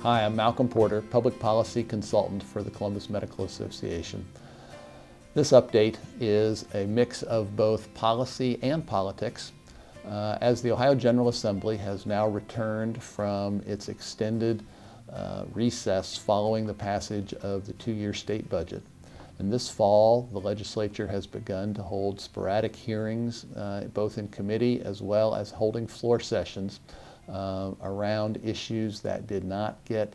Hi, I'm Malcolm Porter, Public Policy Consultant for the Columbus Medical Association. This update is a mix of both policy and politics, as the Ohio General Assembly has now returned from its extended recess following the passage of the two-year state budget. And this fall, the legislature has begun to hold sporadic hearings, both in committee as well as holding floor sessions around issues that did not get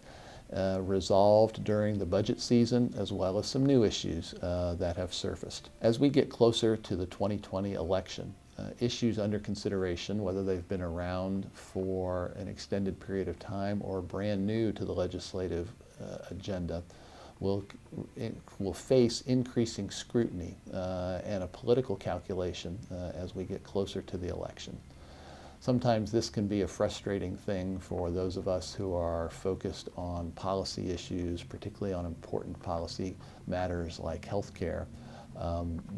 resolved during the budget season, as well as some new issues that have surfaced. As we get closer to the 2020 election, issues under consideration, whether they've been around for an extended period of time or brand new to the legislative agenda, will face increasing scrutiny and a political calculation as we get closer to the election. Sometimes this can be a frustrating thing for those of us who are focused on policy issues, particularly on important policy matters like health care.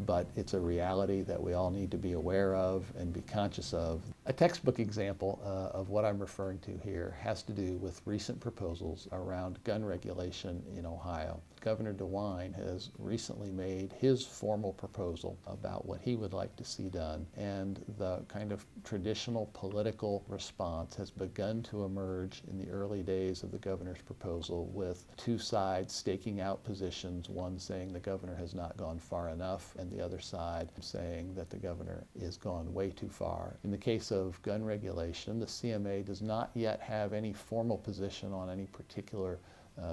But it's a reality that we all need to be aware of and be conscious of. A textbook example of what I'm referring to here has to do with recent proposals around gun regulation in Ohio. Governor DeWine has recently made his formal proposal about what he would like to see done, and the kind of traditional political response has begun to emerge in the early days of the governor's proposal, with two sides staking out positions, one saying the governor has not gone far enough, and the other side saying that the governor is gone way too far. In the case of gun regulation, the CMA does not yet have any formal position on any particular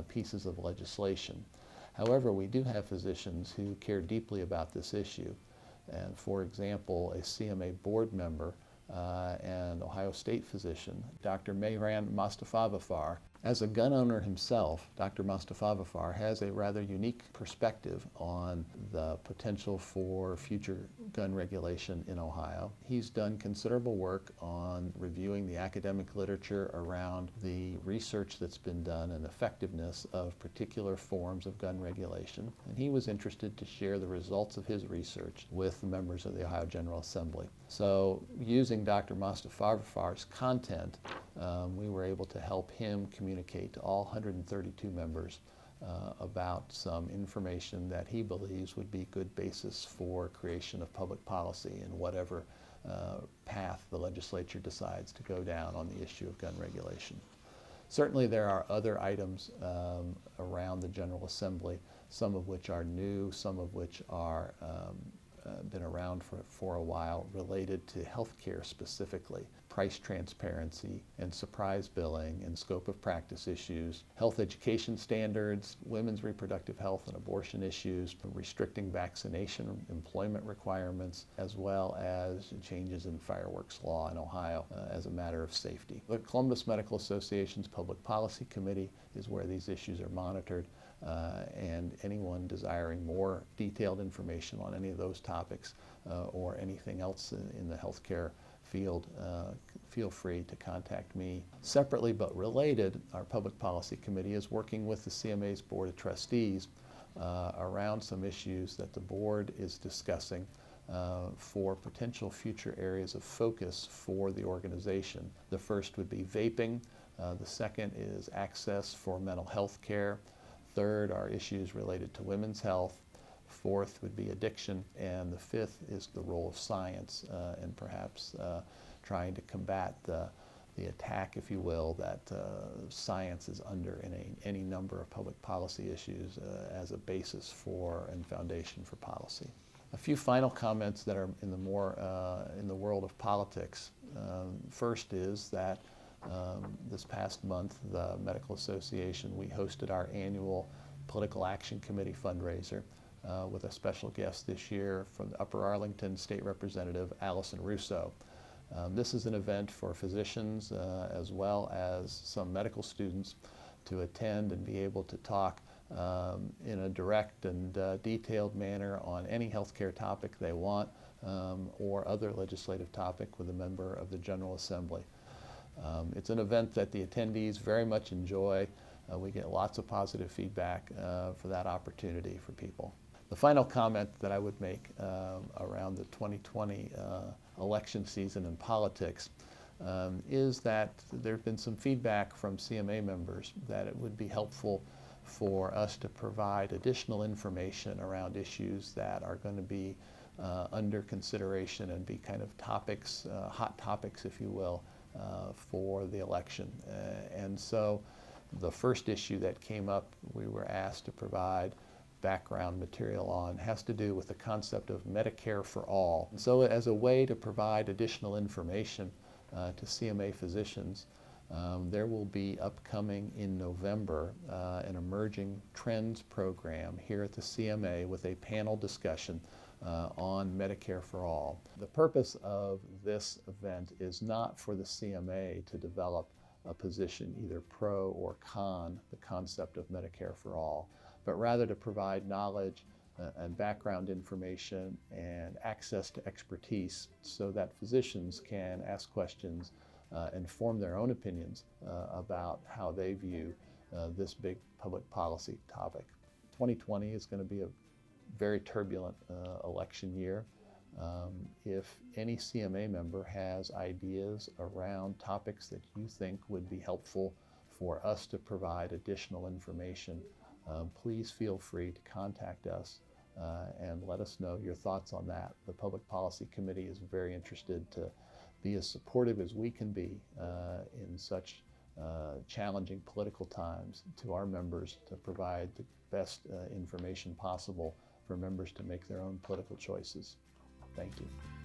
pieces of legislation. However, we do have physicians who care deeply about this issue. And for example, a CMA board member and Ohio State physician, Dr. Mehran Mostafavafar. As a gun owner himself, Dr. Mostafavafar has a rather unique perspective on the potential for future gun regulation in Ohio. He's done considerable work on reviewing the academic literature around the research that's been done and effectiveness of particular forms of gun regulation. And he was interested to share the results of his research with the members of the Ohio General Assembly. So using Dr. Mostafavafar's content, we were able to help him communicate to all 132 members about some information that he believes would be good basis for creation of public policy in whatever path the legislature decides to go down on the issue of gun regulation. Certainly there are other items around the General Assembly, some of which are new, some of which are been around for a while, related to health care specifically. Price transparency and surprise billing and scope of practice issues, health education standards, women's reproductive health and abortion issues, restricting vaccination employment requirements, as well as changes in fireworks law in Ohio as a matter of safety. The Columbus Medical Association's Public Policy Committee is where these issues are monitored. And anyone desiring more detailed information on any of those topics or anything else in the healthcare field, feel free to contact me. Separately but related, our Public Policy Committee is working with the CMA's Board of Trustees around some issues that the board is discussing for potential future areas of focus for the organization. The first would be vaping. The second is access for mental health care. Third are issues related to women's health. Fourth would be addiction. And the fifth is the role of science and perhaps trying to combat the attack, if you will, that science is under in any number of public policy issues as a basis for and foundation for policy. A few final comments that are in the world of politics. First is that this past month, the Medical Association, we hosted our annual Political Action Committee fundraiser with a special guest this year from the Upper Arlington State Representative Allison Russo. This is an event for physicians as well as some medical students to attend and be able to talk in a direct and detailed manner on any healthcare topic they want or other legislative topic with a member of the General Assembly. It's an event that the attendees very much enjoy. We get lots of positive feedback for that opportunity for people. The final comment that I would make around the 2020 election season and politics is that there have been some feedback from CMA members that it would be helpful for us to provide additional information around issues that are going to be under consideration and be kind of topics, hot topics, if you will, for the election. And so the first issue that came up, we were asked to provide background material on, has to do with the concept of Medicare for all. So as a way to provide additional information to CMA physicians, there will be upcoming in November an emerging trends program here at the CMA with a panel discussion on Medicare for all. The purpose of this event is not for the CMA to develop a position either pro or con the concept of Medicare for all, but rather to provide knowledge and background information and access to expertise so that physicians can ask questions and form their own opinions about how they view this big public policy topic. 2020 is going to be a very turbulent election year. If any CMA member has ideas around topics that you think would be helpful for us to provide additional information, please feel free to contact us and let us know your thoughts on that. The Public Policy Committee is very interested to be as supportive as we can be in such challenging political times to our members to provide the best information possible for members to make their own political choices. Thank you.